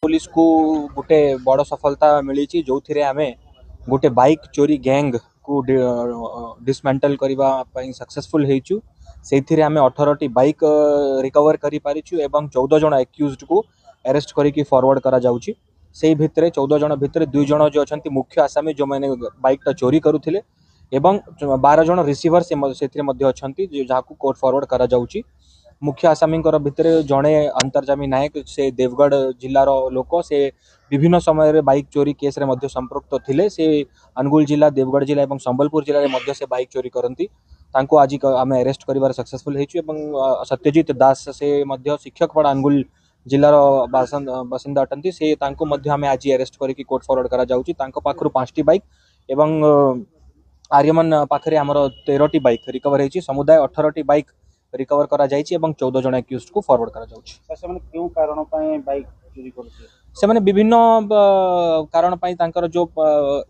Police को गोटे बड़ सफलता मिली जो थे आम गोटे बाइक चोरी गैंग को डिसमेंटल करने सक्सेसफुल होइचु। से आम 18टी बाइक रिकवर कर पारिचु एवं 14 जन एक्यूज्ड को अरेस्ट करके फॉरवर्ड करा जाउची। से भितर 14 जन भितर 2 जन जो अच्छा मुख्य आसामी जो मैंने बाइकटा चोरी करुले एवं 12 जन रिसीवर से अच्छा जहाँ को कोर्ट फॉरवर्ड करा जाउची। मुख्य आसामी भितर जड़े अंतर्जामी नायक से देवगढ़ जिलार लोक से विभिन्न समय बाइक चोरी केस रे संपृक्त थिले। से अनुगुल जिला देवगढ़ जिला और संबलपुर जिले में से बाइक चोरी करती आज आम अरेस्ट कर सक्सेसफुल होइछु। सत्यजित दास से शिक्षक पड़ा अनुगुल जिलार बासिंदा अटंती से आम आज अरेस्ट करके कोर्ट फॉरवर्ड करा जाउची। तांको पाखरु 5टी बाइक एवं आर्यमन पाखरे आमर 13टी बाइक रिकवर होइछि। समुदाय 18टी बाइक रिकवर करा जाइछि एवं 14 जन एक्यूज्ड को फॉरवर्ड करा जाउछि। क्यों कारण बाइक चोरी करछे से माने विभिन्न कारण पाई तांकर जो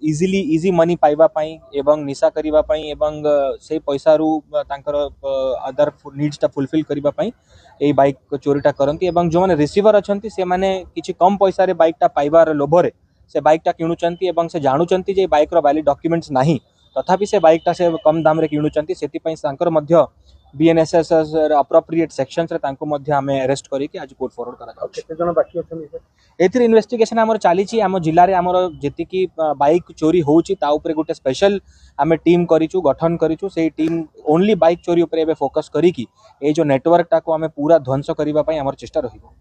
इजी मनी पाइबा पाई एवं निशा करिबा पाई एवं से पैसा रु तांकर अदर नीड्स ता फुलफिल करिबा पाई ए बाइक चोरीटा करंती एवं जो माने रिसीवर अछंती से माने किछि कम पैसा रे बाइकटा पाइबार लोभरे से बाइकटा किणुचंती एवं से जानुचंती जे बाइक रो वैलिड डॉक्यूमेंट्स नाही तथापि से बाइकटा से कम दाम रे किणुचंती। सेति पई तांकर मध्य बीएनएसएस अप्रोप्रिएट सेक्शंस रे तांको मध्य हमें अरेस्ट करिके आज कोर्ट फॉरवर्ड करा जाउछ। केते जन बाकी अछन सर एथिर इन्वेस्टिगेशन हमर चालीची आम जिल्ला रे हमर जेति की बाइक चोरी होउची ता ऊपर गोटे स्पेशल आम टीम करिचु गठन करिचु। से टीम ओनली बाइक चोरी ऊपर एबे फोकस करिकी ए जो नेटवर्क टा को आम पूरा ध्वंस करिबा पई हमर चेष्टा रहिबो।